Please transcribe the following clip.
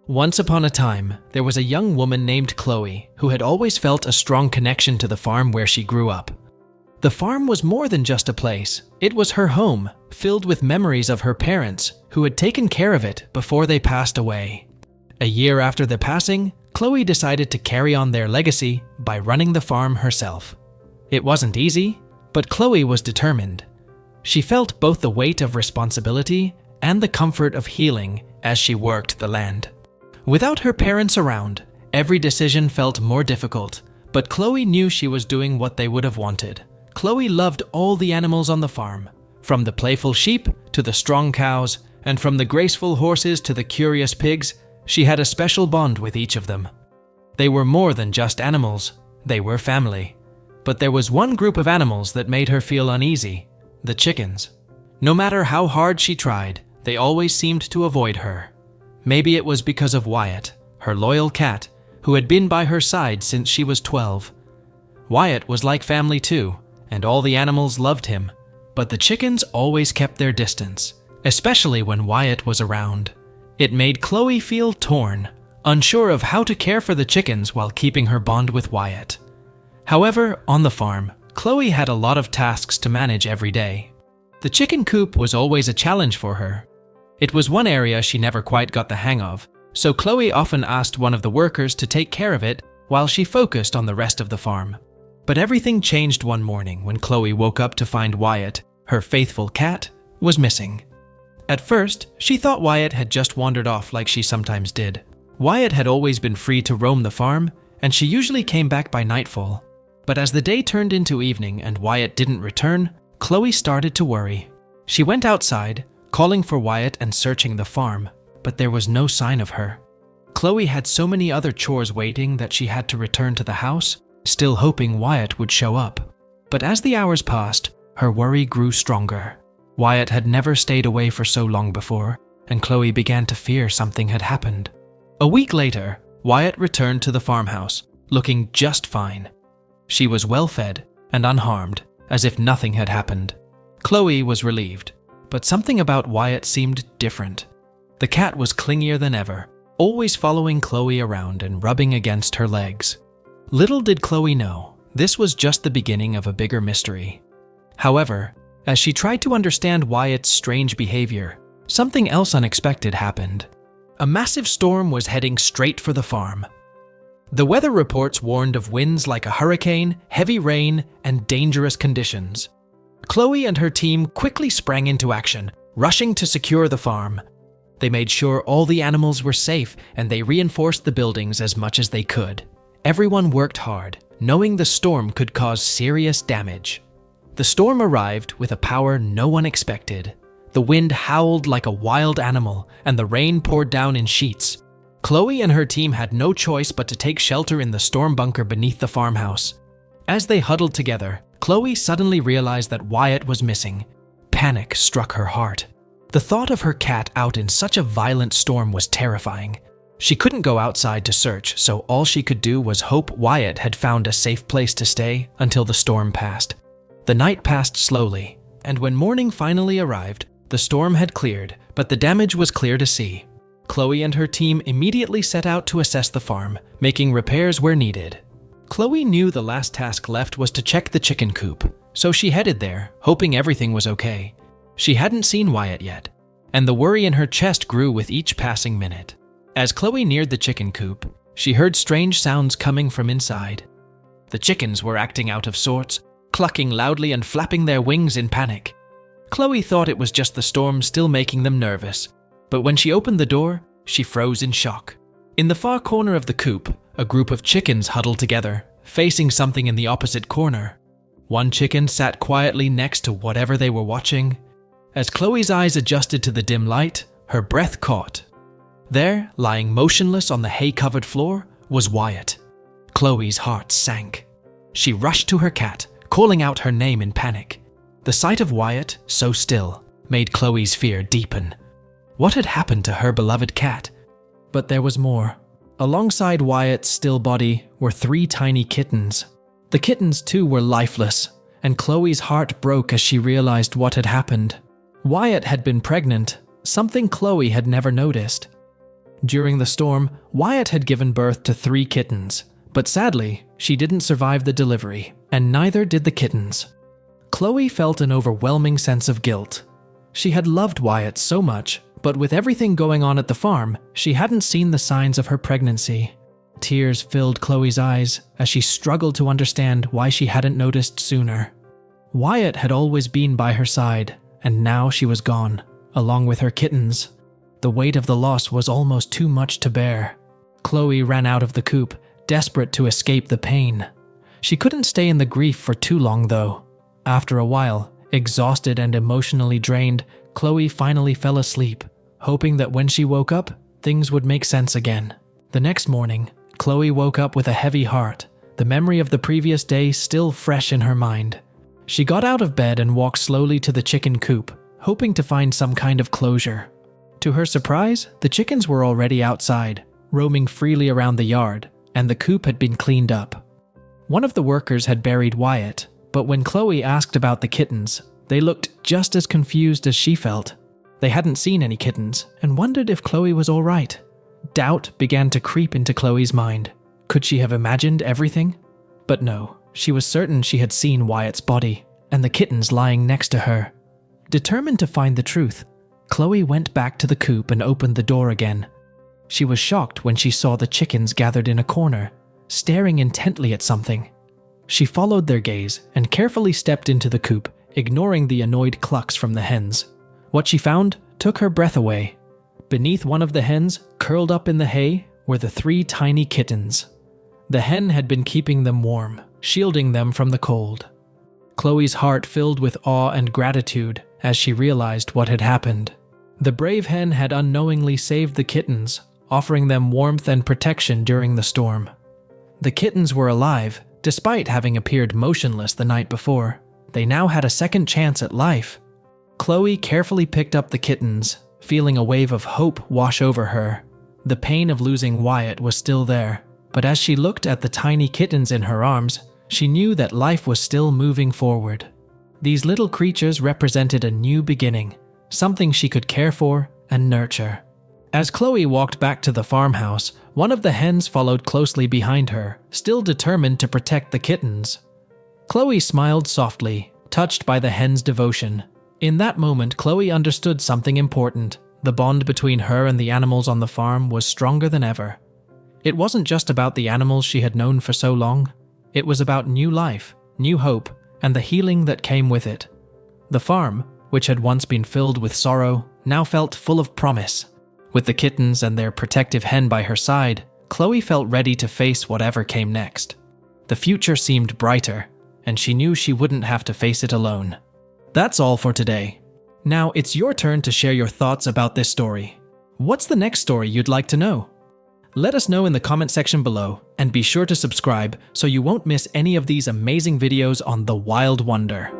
Once upon a time, there was a young woman named Chloe who had always felt a strong connection to the farm where she grew up. The farm was more than just a place. It was her home, filled with memories of her parents who had taken care of it before they passed away. A year after the passing, Chloe decided to carry on their legacy by running the farm herself. It wasn't easy, but Chloe was determined. She felt both the weight of responsibility and the comfort of healing as she worked the land. Without her parents around, every decision felt more difficult, but Chloe knew she was doing what they would have wanted. Chloe loved all the animals on the farm, from the playful sheep to the strong cows, and from the graceful horses to the curious pigs. She had a special bond with each of them. They were more than just animals, they were family. But there was one group of animals that made her feel uneasy: the chickens. No matter how hard she tried, they always seemed to avoid her. Maybe it was because of Wyatt, her loyal cat, who had been by her side since she was 12. Wyatt was like family too, and all the animals loved him, but the chickens always kept their distance, especially when Wyatt was around. It made Chloe feel torn, unsure of how to care for the chickens while keeping her bond with Wyatt. However, on the farm, Chloe had a lot of tasks to manage every day. The chicken coop was always a challenge for her. It was one area she never quite got the hang of, so Chloe often asked one of the workers to take care of it while she focused on the rest of the farm. But everything changed one morning when Chloe woke up to find Wyatt, her faithful cat, was missing. At first, she thought Wyatt had just wandered off like she sometimes did. Wyatt had always been free to roam the farm, and she usually came back by nightfall. But as the day turned into evening and Wyatt didn't return, Chloe started to worry. She went outside, calling for Wyatt and searching the farm, but there was no sign of her. Chloe had so many other chores waiting that she had to return to the house, still hoping Wyatt would show up. But as the hours passed, her worry grew stronger. Wyatt had never stayed away for so long before, and Chloe began to fear something had happened. A week later, Wyatt returned to the farmhouse, looking just fine. She was well fed and unharmed, as if nothing had happened. Chloe was relieved, but something about Wyatt seemed different. The cat was clingier than ever, always following Chloe around and rubbing against her legs. Little did Chloe know, this was just the beginning of a bigger mystery. However, as she tried to understand Wyatt's strange behavior, something else unexpected happened. A massive storm was heading straight for the farm. The weather reports warned of winds like a hurricane, heavy rain, and dangerous conditions. Chloe and her team quickly sprang into action, rushing to secure the farm. They made sure all the animals were safe, and they reinforced the buildings as much as they could. Everyone worked hard, knowing the storm could cause serious damage. The storm arrived with a power no one expected. The wind howled like a wild animal, and the rain poured down in sheets. Chloe and her team had no choice but to take shelter in the storm bunker beneath the farmhouse. As they huddled together, Chloe suddenly realized that Wyatt was missing. Panic struck her heart. The thought of her cat out in such a violent storm was terrifying. She couldn't go outside to search, so all she could do was hope Wyatt had found a safe place to stay until the storm passed. The night passed slowly, and when morning finally arrived, the storm had cleared, but the damage was clear to see. Chloe and her team immediately set out to assess the farm, making repairs where needed. Chloe knew the last task left was to check the chicken coop, so she headed there, hoping everything was okay. She hadn't seen Wyatt yet, and the worry in her chest grew with each passing minute. As Chloe neared the chicken coop, she heard strange sounds coming from inside. The chickens were acting out of sorts, clucking loudly and flapping their wings in panic. Chloe thought it was just the storm still making them nervous, but when she opened the door, she froze in shock. In the far corner of the coop, a group of chickens huddled together, facing something in the opposite corner. One chicken sat quietly next to whatever they were watching. As Chloe's eyes adjusted to the dim light, her breath caught. There, lying motionless on the hay-covered floor, was Wyatt. Chloe's heart sank. She rushed to her cat, calling out her name in panic. The sight of Wyatt, so still, made Chloe's fear deepen. What had happened to her beloved cat? But there was more. Alongside Wyatt's still body were 3 tiny kittens. The kittens too were lifeless, and Chloe's heart broke as she realized what had happened. Wyatt had been pregnant, something Chloe had never noticed. During the storm, Wyatt had given birth to 3 kittens, but sadly, she didn't survive the delivery, and neither did the kittens. Chloe felt an overwhelming sense of guilt. She had loved Wyatt so much, but with everything going on at the farm, she hadn't seen the signs of her pregnancy. Tears filled Chloe's eyes as she struggled to understand why she hadn't noticed sooner. Wyatt had always been by her side, and now she was gone, along with her kittens. The weight of the loss was almost too much to bear. Chloe ran out of the coop, desperate to escape the pain. She couldn't stay in the grief for too long, though. After a while, exhausted and emotionally drained, Chloe finally fell asleep, hoping that when she woke up, things would make sense again. The next morning, Chloe woke up with a heavy heart, the memory of the previous day still fresh in her mind. She got out of bed and walked slowly to the chicken coop, hoping to find some kind of closure. To her surprise, the chickens were already outside, roaming freely around the yard, and the coop had been cleaned up. One of the workers had buried Wyatt, but when Chloe asked about the kittens, they looked just as confused as she felt. They hadn't seen any kittens and wondered if Chloe was all right. Doubt began to creep into Chloe's mind. Could she have imagined everything? But no, she was certain she had seen Wyatt's body and the kittens lying next to her. Determined to find the truth, Chloe went back to the coop and opened the door again. She was shocked when she saw the chickens gathered in a corner, staring intently at something. She followed their gaze and carefully stepped into the coop, ignoring the annoyed clucks from the hens. What she found took her breath away. Beneath one of the hens, curled up in the hay, were the 3 tiny kittens. The hen had been keeping them warm, shielding them from the cold. Chloe's heart filled with awe and gratitude as she realized what had happened. The brave hen had unknowingly saved the kittens, offering them warmth and protection during the storm. The kittens were alive, despite having appeared motionless the night before. They now had a second chance at life. Chloe carefully picked up the kittens, feeling a wave of hope wash over her. The pain of losing Wyatt was still there, but as she looked at the tiny kittens in her arms, she knew that life was still moving forward. These little creatures represented a new beginning, something she could care for and nurture. As Chloe walked back to the farmhouse, one of the hens followed closely behind her, still determined to protect the kittens. Chloe smiled softly, touched by the hen's devotion. In that moment, Chloe understood something important. The bond between her and the animals on the farm was stronger than ever. It wasn't just about the animals she had known for so long. It was about new life, new hope, and the healing that came with it. The farm, which had once been filled with sorrow, now felt full of promise. With the kittens and their protective hen by her side, Chloe felt ready to face whatever came next. The future seemed brighter, and she knew she wouldn't have to face it alone. That's all for today. Now it's your turn to share your thoughts about this story. What's the next story you'd like to know? Let us know in the comment section below, and be sure to subscribe so you won't miss any of these amazing videos on The Wild Wonder.